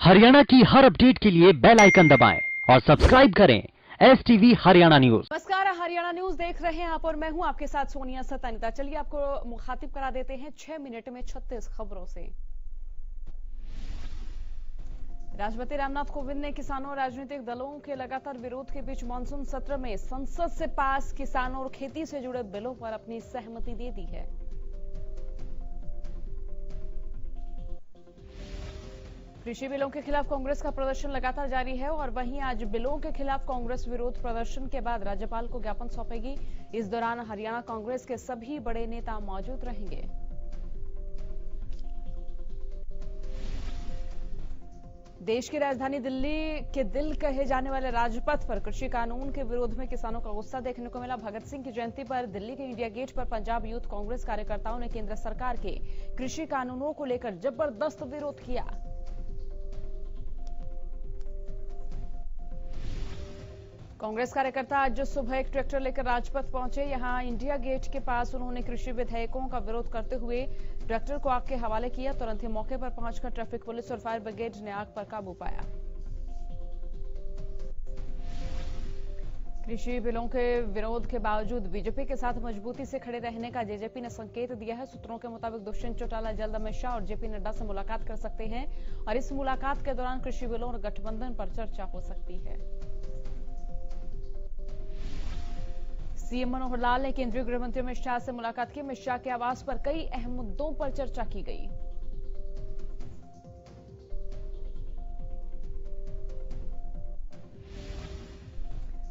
हरियाणा की हर अपडेट के लिए बेल आइकन दबाएं और सब्सक्राइब करें STV हरियाणा न्यूज। नमस्कार, हरियाणा न्यूज देख रहे हैं आप और मैं हूं आपके साथ सोनिया सतानिता। चलिए आपको मुखातिब करा देते हैं 6 मिनट में 36 खबरों से। राष्ट्रपति रामनाथ कोविंद ने किसानों और राजनीतिक दलों के लगातार विरोध के बीच मानसून सत्र में संसद से पास किसानों और खेती से जुड़े बिलों पर अपनी सहमति दे दी है। कृषि बिलों के खिलाफ कांग्रेस का प्रदर्शन लगातार जारी है और वहीं आज बिलों के खिलाफ कांग्रेस विरोध प्रदर्शन के बाद राज्यपाल को ज्ञापन सौंपेगी। इस दौरान हरियाणा कांग्रेस के सभी बड़े नेता मौजूद रहेंगे। देश की राजधानी दिल्ली के दिल कहे जाने वाले राजपथ पर कृषि कानून के विरोध में किसानों का गुस्सा देखने को मिला। भगत सिंह की जयंती पर दिल्ली के इंडिया गेट पर पंजाब यूथ कांग्रेस कार्यकर्ताओं ने केंद्र सरकार के कृषि कानूनों को लेकर जबरदस्त विरोध किया। कांग्रेस कार्यकर्ता आज सुबह एक ट्रैक्टर लेकर राजपथ पहुंचे। यहां इंडिया गेट के पास उन्होंने कृषि विधेयकों का विरोध करते हुए ट्रैक्टर को आग के हवाले किया। तुरंत ही मौके पर पहुंचकर ट्रैफिक पुलिस और फायर ब्रिगेड ने आग पर काबू पाया। कृषि बिलों के विरोध के बावजूद बीजेपी के साथ मजबूती से खड़े रहने का जेजेपी ने संकेत दिया है। सूत्रों के मुताबिक दुष्यंत चौटाला जल्द अमित शाह और जेपी नड्डा से मुलाकात कर सकते हैं और इस मुलाकात के दौरान कृषि बिलों और गठबंधन पर चर्चा हो सकती है। सीएम मनोहर लाल ने केंद्रीय गृह मंत्री अमित शाह से मुलाकात की। अमित शाह के आवास पर कई अहम मुद्दों पर चर्चा की गई।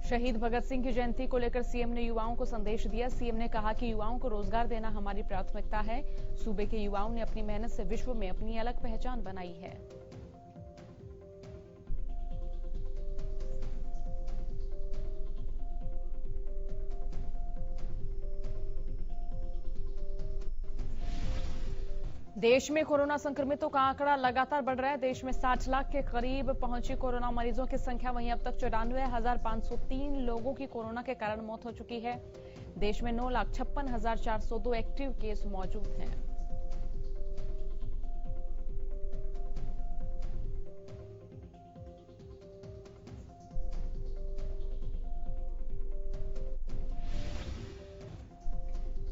शहीद भगत सिंह की जयंती को लेकर सीएम ने युवाओं को संदेश दिया। सीएम ने कहा कि युवाओं को रोजगार देना हमारी प्राथमिकता है। सूबे के युवाओं ने अपनी मेहनत से विश्व में अपनी अलग पहचान बनाई है। देश में कोरोना संक्रमितों का आंकड़ा लगातार बढ़ रहा है। देश में 60 लाख के करीब पहुंची कोरोना मरीजों की संख्या। वहीं अब तक 94,503 लोगों की कोरोना के कारण मौत हो चुकी है। देश में 9,56,402 एक्टिव केस मौजूद हैं।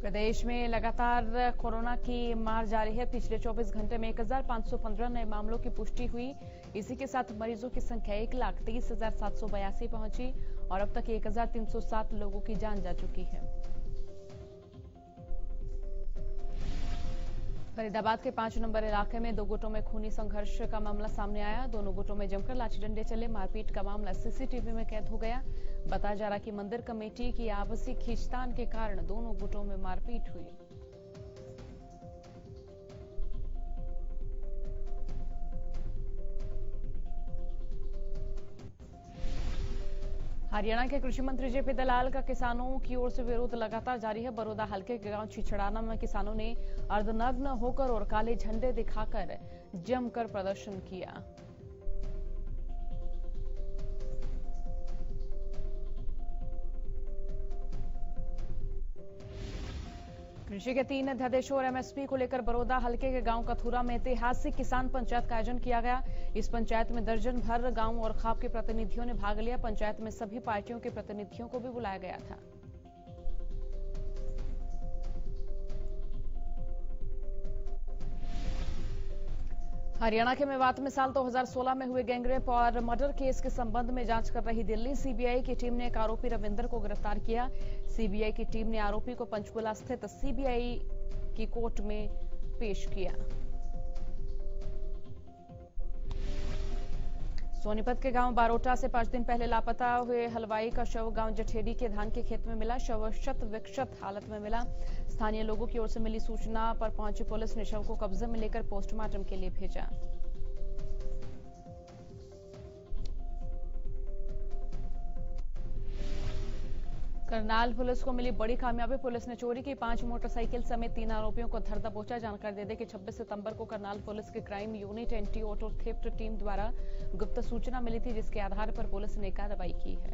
प्रदेश में लगातार कोरोना की मार जारी है। पिछले 24 घंटे में 1,515 नए मामलों की पुष्टि हुई। इसी के साथ मरीजों की संख्या 1,23,782 पहुंची और अब तक 1,307 लोगों की जान जा चुकी है। फरीदाबाद के 5 नंबर इलाके में 2 गुटों में खूनी संघर्ष का मामला सामने आया। दोनों गुटों में जमकर लाठी डंडे चले। मारपीट का मामला सीसीटीवी में कैद हो गया। बताया जा रहा कि मंदिर कमेटी की आपसी खींचतान के कारण दोनों गुटों में मारपीट हुई। हरियाणा के कृषि मंत्री जेपी दलाल का किसानों की ओर से विरोध लगातार जारी है। बरोदा हल्के के गांव छिछड़ाना में किसानों ने अर्धनग्न होकर और काले झंडे दिखाकर जमकर प्रदर्शन किया। कृषि के 3 अध्यादेशों और एमएसपी को लेकर बरोदा हल्के के गांव कथुरा में ऐतिहासिक किसान पंचायत का आयोजन किया गया। इस पंचायत में दर्जन भर गांव और खाप के प्रतिनिधियों ने भाग लिया। पंचायत में सभी पार्टियों के प्रतिनिधियों को भी बुलाया गया था। हरियाणा के मेवात में साल 2016 में हुए गैंगरेप और मर्डर केस के संबंध में जांच कर रही दिल्ली सीबीआई की टीम ने एक आरोपी रविंदर को गिरफ्तार किया। सीबीआई की टीम ने आरोपी को पंचकुला स्थित सीबीआई की कोर्ट में पेश किया। सोनीपत के गांव बारोटा से 5 दिन पहले लापता हुए हलवाई का शव गांव जठेड़ी के धान के खेत में मिला। शव शत विक्षत हालत में मिला। स्थानीय लोगों की ओर से मिली सूचना पर पहुंची पुलिस ने शव को कब्जे में लेकर पोस्टमार्टम के लिए भेजा। करनाल पुलिस को मिली बड़ी कामयाबी। पुलिस ने चोरी की 5 मोटरसाइकिल समेत 3 आरोपियों को धर दबोचा। जानकारी दे दें कि 26 सितंबर को करनाल पुलिस की crime unit anti auto theft team द्वारा गुप्त सूचना मिली थी, जिसके आधार पर पुलिस ने कार्रवाई की है।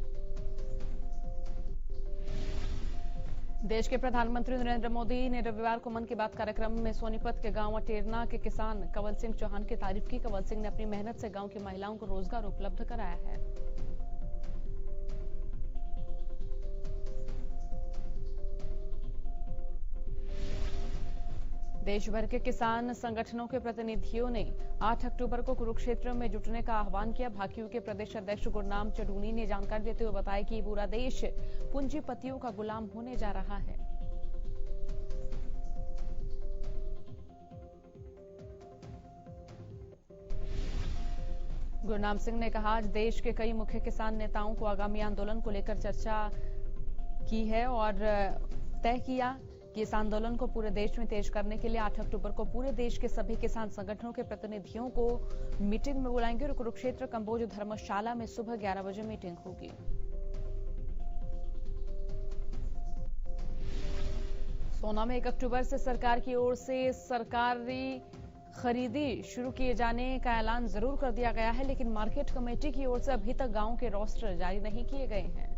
देश के प्रधानमंत्री नरेंद्र मोदी ने रविवार को मन की बात कार्यक्रम में सोनीपत के गांव अटेरना के किसान कंवल सिंह चौहान की तारीफ की। कंवल सिंह ने अपनी मेहनत से गांव की महिलाओं को रोजगार उपलब्ध कराया है। देश भर के किसान संगठनों के प्रतिनिधियों ने 8 अक्टूबर को कुरुक्षेत्र में जुटने का आह्वान किया। भाकियू के प्रदेश अध्यक्ष गुरनाम चडूनी ने जानकारी देते हुए बताया कि पूरा देश पूंजीपतियों का गुलाम होने जा रहा है। गुरनाम सिंह ने कहा, आज देश के कई मुख्य किसान नेताओं को आगामी आंदोलन को लेकर चर्चा की है और तय किया कि इस आंदोलन को पूरे देश में तेज करने के लिए 8 अक्टूबर को पूरे देश के सभी किसान संगठनों के प्रतिनिधियों को मीटिंग में बुलाएंगे और कुरुक्षेत्र कंबोज धर्मशाला में सुबह 11 बजे मीटिंग होगी। सोना में 1 अक्टूबर से सरकार की ओर से सरकारी खरीदी शुरू किए जाने का ऐलान जरूर कर दिया गया है, लेकिन मार्केट कमेटी की ओर से अभी तक गांव के रोस्टर जारी नहीं किए गए हैं।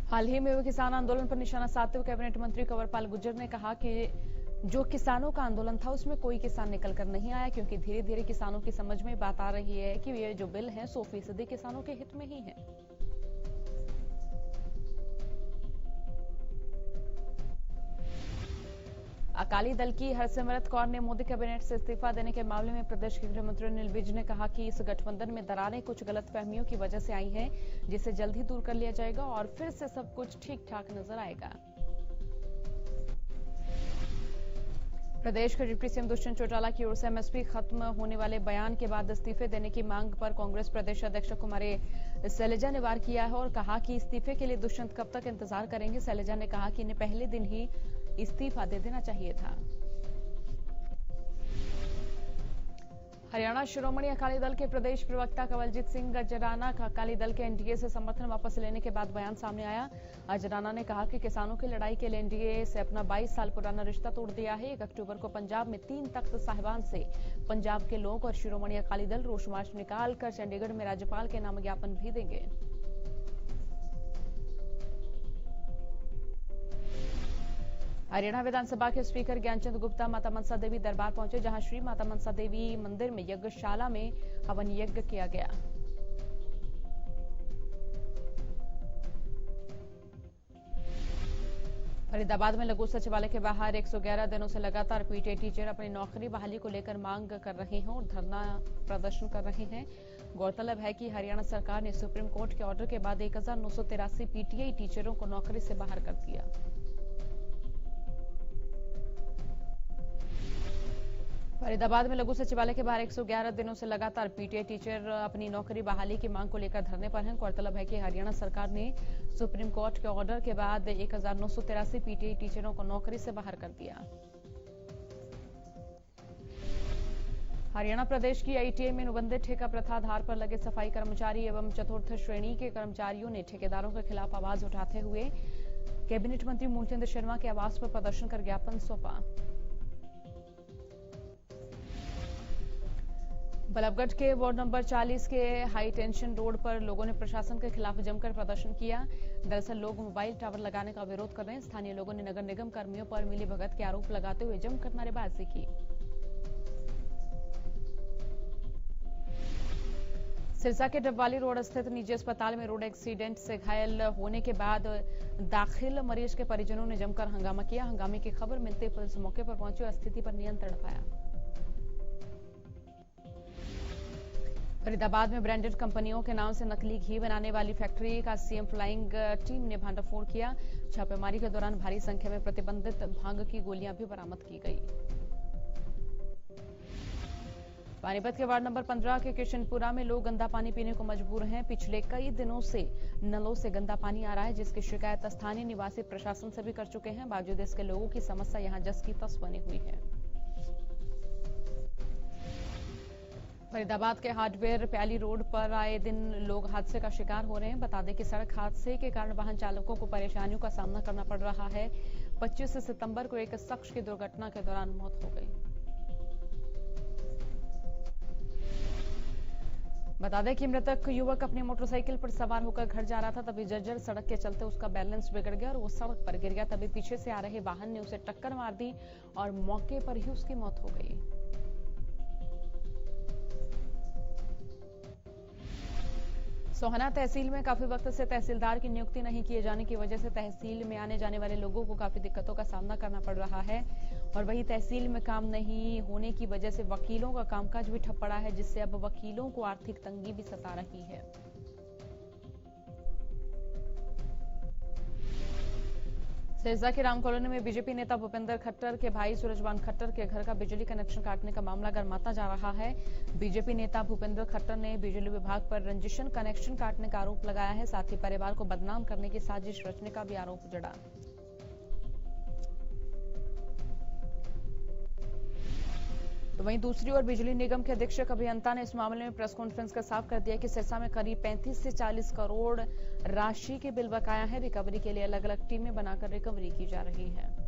हाल ही में हुए किसान आंदोलन पर निशाना साधते हुए कैबिनेट मंत्री कंवरपाल गुर्जर ने कहा कि जो किसानों का आंदोलन था उसमें कोई किसान निकलकर नहीं आया, क्योंकि धीरे धीरे किसानों की समझ में बात आ रही है कि ये जो बिल है 100% किसानों के हित में ही है। अकाली दल की हरसिमरत कौर ने मोदी कैबिनेट से इस्तीफा देने के मामले में प्रदेश के गृह मंत्री अनिल विज ने कहा कि इस गठबंधन में दरारें कुछ गलतफहमियों की वजह से आई हैं, जिसे जल्द ही दूर कर लिया जाएगा और फिर से सब कुछ ठीक ठाक नजर आएगा। प्रदेश के डिप्टी सीएम दुष्यंत चौटाला की ओर से एमएसपी खत्म होने वाले बयान के बाद इस्तीफे देने की मांग पर कांग्रेस प्रदेश अध्यक्ष कुमारी शैलजा ने वार किया है और कहा कि इस्तीफे के लिए दुष्यंत कब तक इंतजार करेंगे। शैलजा ने कहा कि इन्हें पहले दिन ही इस्तीफा दे देना चाहिए था। हरियाणा शिरोमणि अकाली दल के प्रदेश प्रवक्ता कंवलजीत सिंह अजराना का अकाली दल के एनडीए से समर्थन वापस लेने के बाद बयान सामने आया। अजराना ने कहा कि किसानों की लड़ाई के लिए एनडीए से अपना 22 साल पुराना रिश्ता तोड़ दिया है। 1 अक्टूबर को पंजाब में 3 तख्त साहिबान से पंजाब के लोग और शिरोमणि अकाली दल रोष मार्च निकालकर चंडीगढ़ में राज्यपाल के नाम ज्ञापन भी देंगे। हरियाणा विधानसभा के स्पीकर ज्ञानचंद गुप्ता माता मनसा देवी दरबार पहुंचे, जहां श्री माता मनसा देवी मंदिर में यज्ञशाला में हवन यज्ञ किया गया। फरीदाबाद में लघु सचिवालय के बाहर 111 दिनों से लगातार पीटीआई टीचर अपनी नौकरी बहाली को लेकर मांग कर रहे हैं और धरना प्रदर्शन कर रहे हैं। गौरतलब है कि हरियाणा सरकार ने सुप्रीम कोर्ट के ऑर्डर के बाद 1983 पीटीआई टीचरों को नौकरी से बाहर कर दिया। फरीदाबाद में लघु सचिवालय के बाहर 111 दिनों से लगातार पीटीआई टीचर अपनी नौकरी बहाली की मांग को लेकर धरने पर हैं। गौरतलब है कि हरियाणा सरकार ने सुप्रीम कोर्ट के ऑर्डर के बाद 1983 पीटीआई टीचरों को नौकरी से बाहर कर दिया। हरियाणा प्रदेश की आईटीआई में अनुबंधित ठेका प्रथा आधार पर लगे सफाई कर्मचारी एवं चतुर्थ श्रेणी के कर्मचारियों ने ठेकेदारों के खिलाफ आवाज उठाते हुए कैबिनेट मंत्री मूलचंद शर्मा के आवास पर प्रदर्शन कर ज्ञापन सौंपा। बल्लभगढ़ के वार्ड नंबर 40 के हाई टेंशन रोड पर लोगों ने प्रशासन के खिलाफ जमकर प्रदर्शन किया। दरअसल लोग मोबाइल टावर लगाने का विरोध कर रहे हैं। स्थानीय लोगों ने नगर निगम कर्मियों पर मिलीभगत के आरोप लगाते हुए जमकर नारेबाजी की। सिरसा के डबवाली रोड स्थित निजी अस्पताल में रोड एक्सीडेंट से घायल होने के बाद दाखिल मरीज के परिजनों ने जमकर हंगामा किया। हंगामे की खबर मिलते पुलिस मौके पर पहुंची और स्थिति पर नियंत्रण पाया। फरीदाबाद में ब्रांडेड कंपनियों के नाम से नकली घी बनाने वाली फैक्ट्री का सीएम फ्लाइंग टीम ने भांडाफोड़ किया। छापेमारी के दौरान भारी संख्या में प्रतिबंधित भांग की गोलियां भी बरामद की गई। पानीपत के वार्ड नंबर 15 के किशनपुरा में लोग गंदा पानी पीने को मजबूर हैं। पिछले कई दिनों से नलों से गंदा पानी आ रहा है, जिसकी शिकायत स्थानीय निवासी प्रशासन से भी कर चुके हैं। बावजूद इसके लोगों की समस्या यहां जस की तस बनी हुई है। फरीदाबाद के हार्डवेयर प्याली रोड पर आए दिन लोग हादसे का शिकार हो रहे हैं। बता दें कि सड़क हादसे के कारण वाहन चालकों को परेशानियों का सामना करना पड़ रहा है। 25 सितंबर को एक शख्स की दुर्घटना के दौरान मौत हो गई। बता दें कि मृतक युवक अपनी मोटरसाइकिल पर सवार होकर घर जा रहा था, तभी जर्जर सड़क के चलते उसका बैलेंस बिगड़ गया और वो सड़क पर गिर गया। तभी पीछे से आ रहे वाहन ने उसे टक्कर मार दी और मौके पर ही उसकी मौत हो गई। सोहना तहसील में काफी वक्त से तहसीलदार की नियुक्ति नहीं किए जाने की वजह से तहसील में आने जाने वाले लोगों को काफी दिक्कतों का सामना करना पड़ रहा है और वहीं तहसील में काम नहीं होने की वजह से वकीलों का कामकाज भी ठप पड़ा है, जिससे अब वकीलों को आर्थिक तंगी भी सता रही है। सिरसा के राम कॉलोनी में बीजेपी नेता भूपेंद्र खट्टर के भाई सूरजभान खट्टर के घर का बिजली कनेक्शन काटने का मामला गर्माता जा रहा है। बीजेपी नेता भूपेंद्र खट्टर ने बिजली विभाग पर रंजिशन कनेक्शन काटने का आरोप लगाया है। साथ ही परिवार को बदनाम करने की साजिश रचने का भी आरोप जड़ा। तो वहीं दूसरी ओर बिजली निगम के अधीक्षक अभियंता ने इस मामले में प्रेस कॉन्फ्रेंस कर साफ कर दिया कि सिरसा में करीब 35 से 40 करोड़ राशि के बिल बकाया है। रिकवरी के लिए अलग अलग टीमें बनाकर रिकवरी की जा रही है।